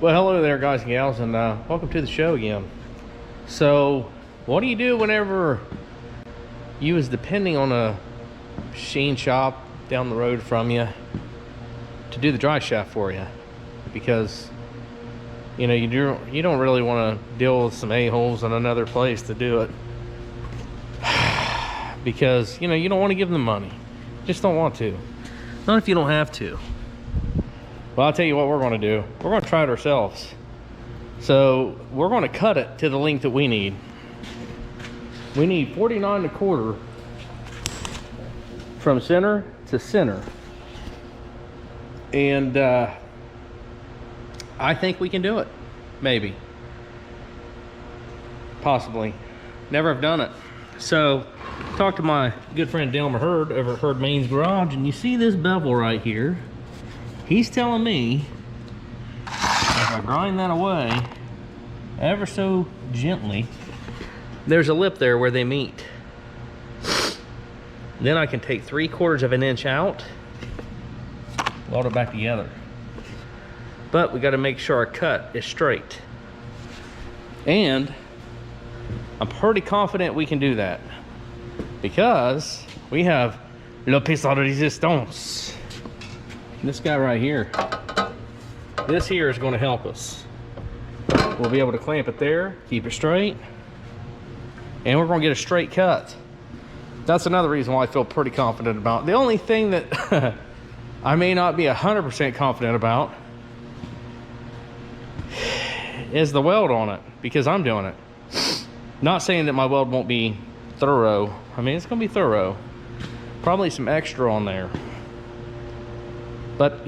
Well, hello there, guys and gals, and welcome to the show again. So, what do you do whenever you is depending on a machine shop down the road from you to do the drive shaft for you? Because you know you don't really want to deal with some a-holes in another place to do it, because you don't want to give them money. Just don't want to. Not if you don't have to. Well, I'll tell you what we're going to do. We're going to try it ourselves. So we're going to cut it to the length that we need. We need 49 1/4 from center to center. And I think we can do it. Maybe. Possibly. Never have done it. So talked to my good friend Delmer Hurd over at Hurd Main's Garage, and you see this bevel right here. He's telling me if I grind that away ever so gently, there's a lip there where they meet. Then I can take 3/4 of an inch out, weld it back together. But we got to make sure our cut is straight. And I'm pretty confident we can do that, because we have le piece de resistance. This guy right here, this here is going to help us. We'll be able to clamp it there, keep it straight, and we're going to get a straight cut. That's another reason why I feel pretty confident about it. The only thing that I may not be 100% confident about is the weld on it, because I'm doing it. Not saying that my weld won't be thorough. I mean, it's going to be thorough. Probably some extra on there. But,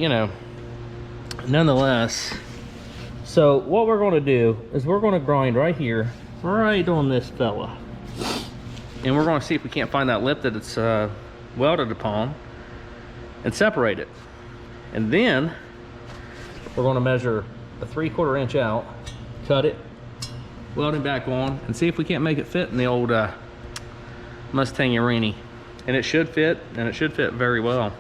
nonetheless. So what we're going to do is we're going to grind right here, right on this fella. And we're going to see if we can't find that lip that it's welded upon and separate it. And then we're going to measure a 3/4 inch out, cut it, weld it back on, and see if we can't make it fit in the old Mustang Urini. And it should fit, and it should fit very well.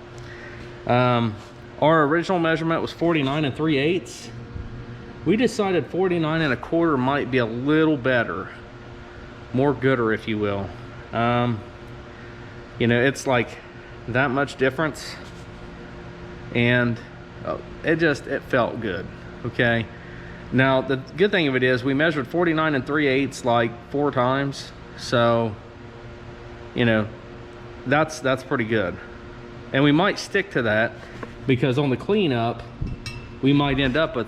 Our original measurement was 49 3/8. We decided 49 1/4 might be a little better, more gooder, if you will. It's like that much difference, and it felt good. Okay. Now the good thing of it is we measured 49 3/8 like 4 times, so that's pretty good. And we might stick to that, because on the cleanup we might end up with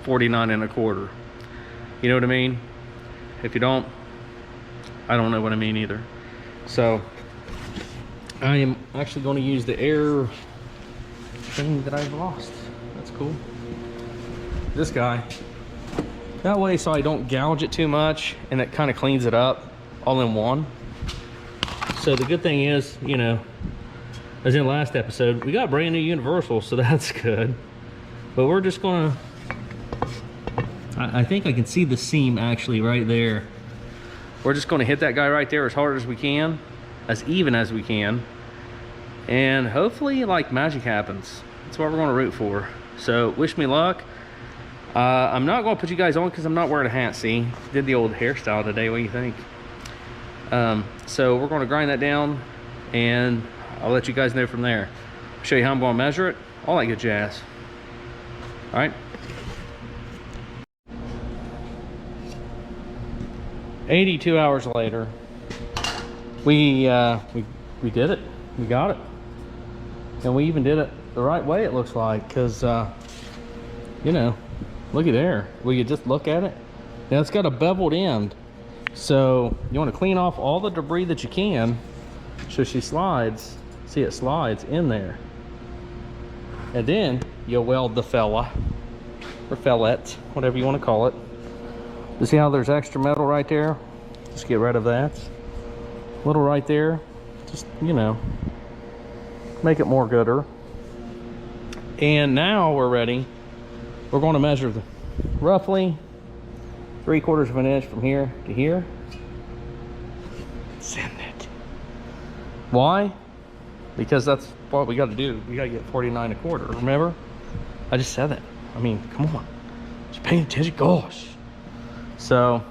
49 1/4. You know what I mean? If you don't, I don't know what I mean either. So I am actually going to use the air thing that I've lost. That's cool. This guy, that way, so I don't gouge it too much, and it kind of cleans it up all in one. So the good thing is, as in last episode, we got brand new universal, so that's good. But we're just gonna, I think I can see the seam actually right there. We're just gonna hit that guy right there as hard as we can, as even as we can, and hopefully like magic happens. That's what we're gonna root for. So wish me luck. I'm not gonna put you guys on because I'm not wearing a hat. See, did the old hairstyle today. What do you think? So we're gonna grind that down, and I'll let you guys know from there. Show you how I'm going to measure it, all that good jazz. All right. 82 hours later, we did it. We got it, and we even did it the right way. It looks like, because look at there. Will you just look at it? Now it's got a beveled end, so you want to clean off all the debris that you can, so she slides. See, it slides in there, and then you weld the fella, or fellette, whatever you want to call it. You see how there's extra metal right there? Just get rid of that little right there. Just make it more gooder. And now we're ready. We're going to measure roughly 3/4 of an inch from here to here. Send it. Why? Because that's what we got to do. We got to get 49 1/4. Remember? I just said that. I mean, come on. Just paying attention, gosh. So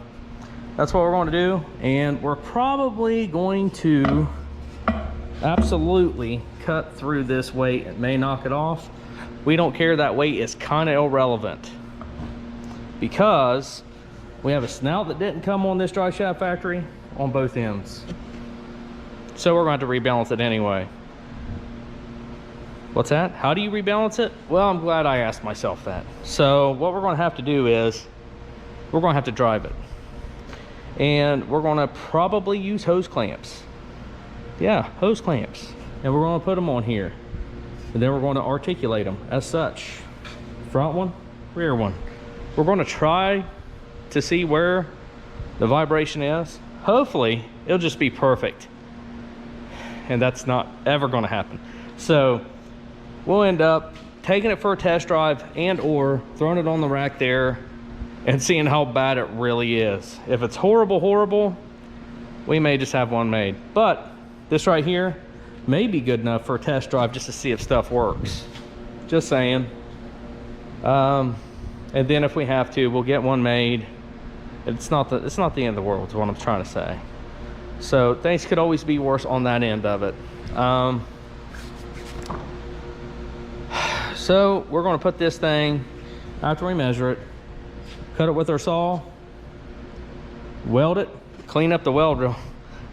that's what we're going to do, and we're probably going to absolutely cut through this weight. It may knock it off. We don't care. That weight is kind of irrelevant because we have a snout that didn't come on this dry shaft factory on both ends. So we're going to have to rebalance it anyway. What's that? How do you rebalance it? Well, I'm glad I asked myself that. So what we're going to have to do is we're going to have to drive it. And we're going to probably use hose clamps. Yeah, hose clamps. And we're going to put them on here. And then we're going to articulate them as such. Front one, rear one. We're going to try to see where the vibration is. Hopefully, it'll just be perfect. And that's not ever going to happen. So we'll end up taking it for a test drive and or throwing it on the rack there and seeing how bad it really is. If it's horrible, horrible, we may just have one made. But this right here may be good enough for a test drive just to see if stuff works. Just saying. And then if we have to, we'll get one made. It's not the end of the world is what I'm trying to say. So things could always be worse on that end of it. So we're going to put this thing, after we measure it, cut it with our saw, weld it, clean up the weld real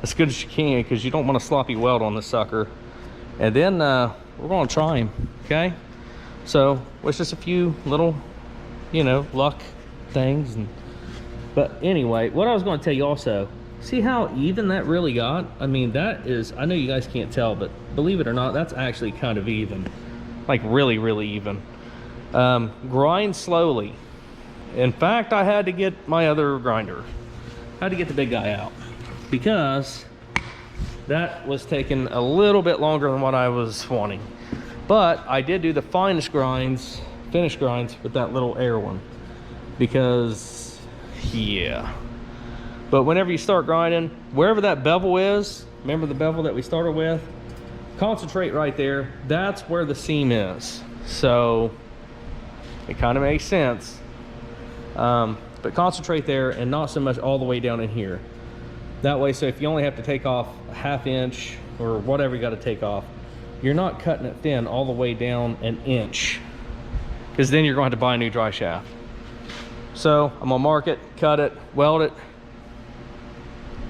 as good as you can because you don't want a sloppy weld on this sucker. And then we're going to try him, okay? So it's just a few little, you know, luck things. But anyway, what I was going to tell you also, see how even that really got? I mean, that is, I know you guys can't tell, but believe it or not, that's actually kind of even. Like really, really even. Grind slowly. In fact, I had to get my other grinder. I had to get the big guy out because that was taking a little bit longer than what I was wanting. But I did do the finest grinds, finished grinds with that little air one because, yeah. But whenever you start grinding, wherever that bevel is, remember the bevel that we started with? Concentrate right there. That's where the seam is. So it kind of makes sense. But concentrate there and not so much all the way down in here. That way, so if you only have to take off a ½ inch or whatever you got to take off, you're not cutting it thin all the way down an inch, because then you're going to have to buy a new dry shaft. So I'm gonna mark it, cut it, weld it.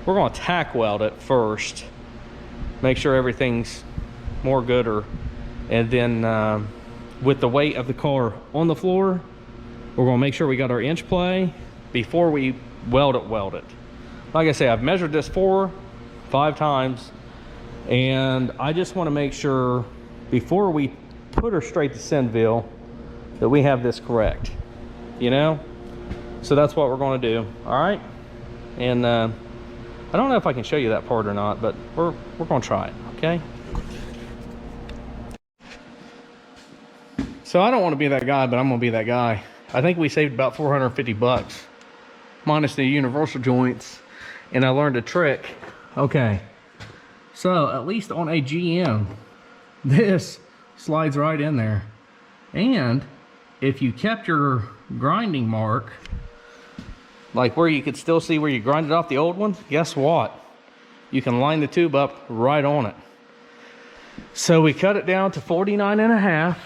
We're gonna tack weld it first, make sure everything's more gooder, and then with the weight of the car on the floor, we're gonna make sure we got our inch play before we weld it. Like I say, I've measured this 4-5 times, and I just want to make sure before we put her straight to Senville that we have this correct, you know? So that's what we're going to do. All right. And I don't know if I can show you that part or not, but we're going to try it. Okay. So I don't want to be that guy, but I'm going to be that guy. I think we saved about 450 bucks minus the universal joints, and I learned a trick. Okay. So at least on a GM, this slides right in there. And if you kept your grinding mark, like where you could still see where you grinded off the old one, guess what? You can line the tube up right on it. So we cut it down to 49.5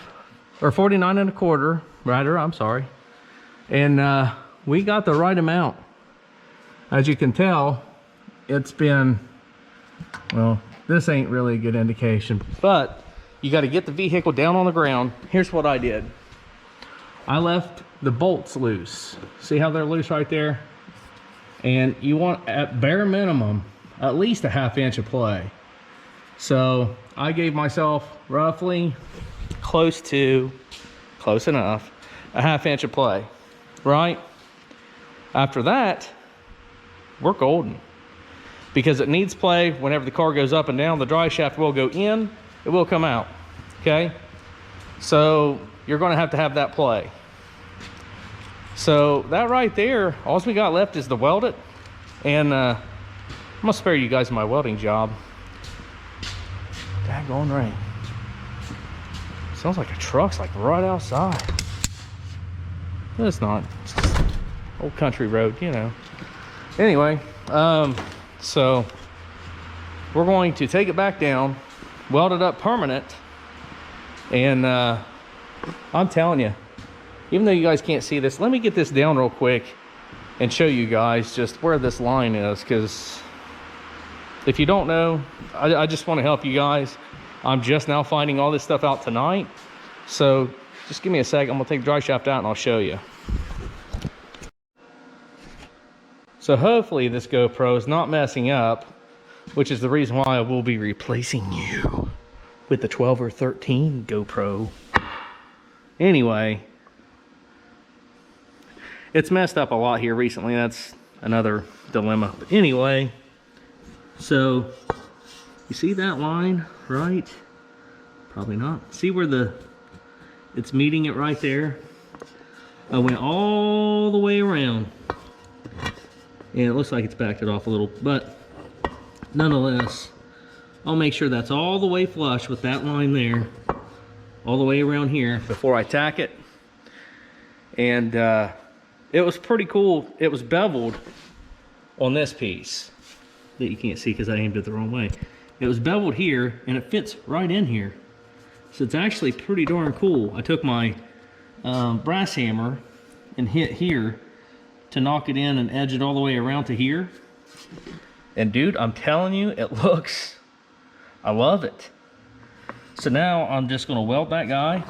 or 49.25, rather, I'm sorry. And we got the right amount. As you can tell, it's been, well, this ain't really a good indication, but you got to get the vehicle down on the ground. Here's what I did. I left the bolts loose. See how they're loose right there? And you want, at bare minimum, at least a ½ inch of play. So I gave myself roughly close enough, a ½ inch of play, right? After that, we're golden. Because it needs play. Whenever the car goes up and down, the dry shaft will go in, it will come out, okay? So you're gonna have to have that play. So that right there, all we got left is to weld it. And I'm gonna spare you guys my welding job. Daggone rain. Sounds like a truck's like right outside. It's not. It's just old country road, you know. Anyway, so we're going to take it back down, weld it up permanent, and I'm telling you, even though you guys can't see this, let me get this down real quick and show you guys just where this line is, because if you don't know, I just want to help you guys. I'm just now finding all this stuff out tonight, so just give me a second. I'm gonna take the drive shaft out and I'll show you. So hopefully this GoPro is not messing up, which is the reason why I will be replacing you with the 12 or 13 GoPro. Anyway, it's messed up a lot here recently. That's another dilemma. But anyway, so you see that line, right? Probably not. See where it's meeting it right there? I went all the way around. And it looks like it's backed it off a little, but nonetheless, I'll make sure that's all the way flush with that line there, all the way around here before I tack it. And it was pretty cool. It was beveled on this piece that you can't see because I aimed it the wrong way. It was beveled here and it fits right in here. So it's actually pretty darn cool. I took my brass hammer and hit here to knock it in and edge it all the way around to here. And dude, I'm telling you, it looks, I love it. So now I'm just gonna weld that guy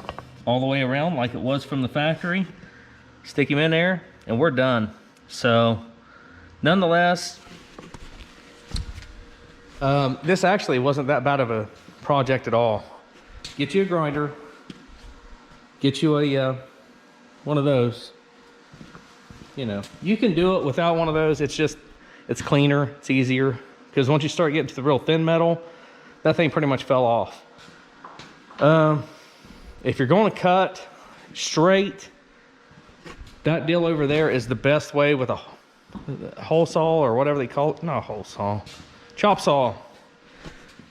all the way around like it was from the factory, stick him in there, and we're done. So nonetheless, this actually wasn't that bad of a project at all. Get you a grinder, get you a one of those. You know, you can do it without one of those. It's just, it's cleaner, it's easier, because once you start getting to the real thin metal, that thing pretty much fell off. If you're going to cut straight, that deal over there is the best way with a hole saw or whatever they call it. Not a hole saw, chop saw.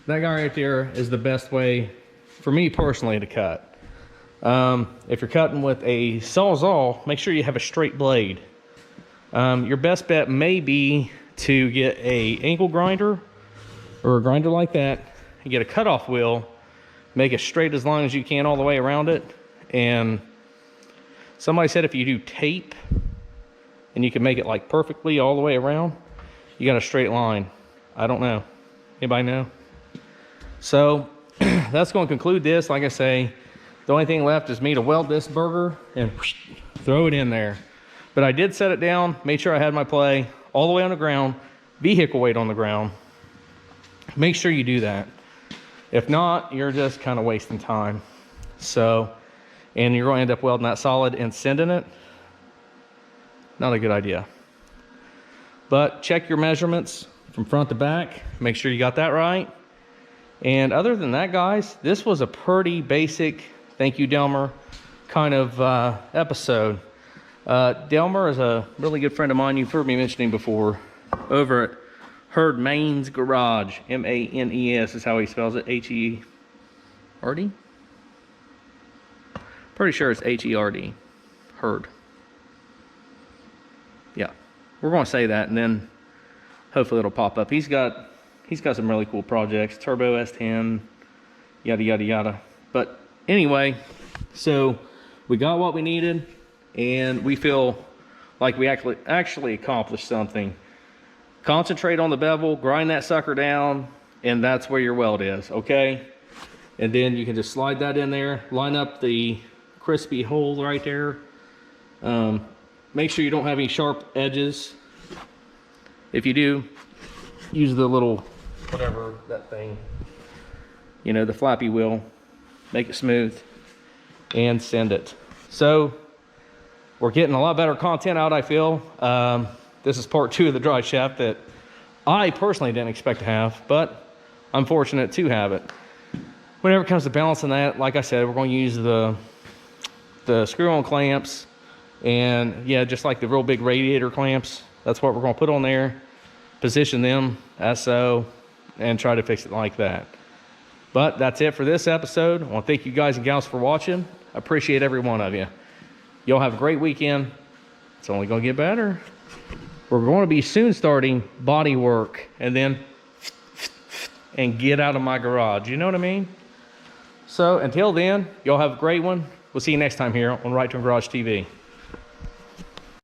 That guy right there is the best way for me personally to cut. If you're cutting with a sawzall, make sure you have a straight blade. Your best bet may be to get a angle grinder or a grinder like that and get a cutoff wheel, make it straight as long as you can all the way around it. And somebody said if you do tape and you can make it like perfectly all the way around, you got a straight line. I don't know. Anybody know? So that's going to conclude this. Like I say, the only thing left is me to weld this burger and throw it in there. But I did set it down, made sure I had my play all the way on the ground, vehicle weight on the ground. Make sure you do that. If not, you're just kind of wasting time. So, and you're going to end up welding that solid and sending it. Not a good idea. But check your measurements from front to back. Make sure you got that right. And other than that, guys, this was a pretty basic, thank you, Delmer, kind of episode. Delmer is a really good friend of mine. You've heard me mentioning before, over at Herd Main's Garage. M-A-N-E-S is how he spells it. H-E-R-D? Pretty sure it's H-E-R-D. Herd. Yeah, we're going to say that, and then hopefully it'll pop up. He's got some really cool projects. Turbo S10, yada, yada, yada. But anyway, so we got what we needed. And we feel like we actually accomplished something. Concentrate on the bevel, grind that sucker down, and that's where your weld is, okay? And then you can just slide that in there, line up the crispy hole right there. Make sure you don't have any sharp edges. If you do, use the little, whatever, that thing, you know, the flappy wheel, make it smooth, and send it. So, we're getting a lot better content out, I feel. This is part 2 of the drive shaft that I personally didn't expect to have, but I'm fortunate to have it. Whenever it comes to balancing that, like I said, we're going to use the screw-on clamps, and yeah, just like the real big radiator clamps, that's what we're going to put on there, position them as so, and try to fix it like that. But that's it for this episode. I want to thank you guys and gals for watching. I appreciate every one of you. Y'all have a great weekend. It's only gonna get better. We're going to be soon starting body work and then get out of my garage. You know what I mean? So until then, y'all have a great one. We'll see you next time here on Right Turn Garage TV.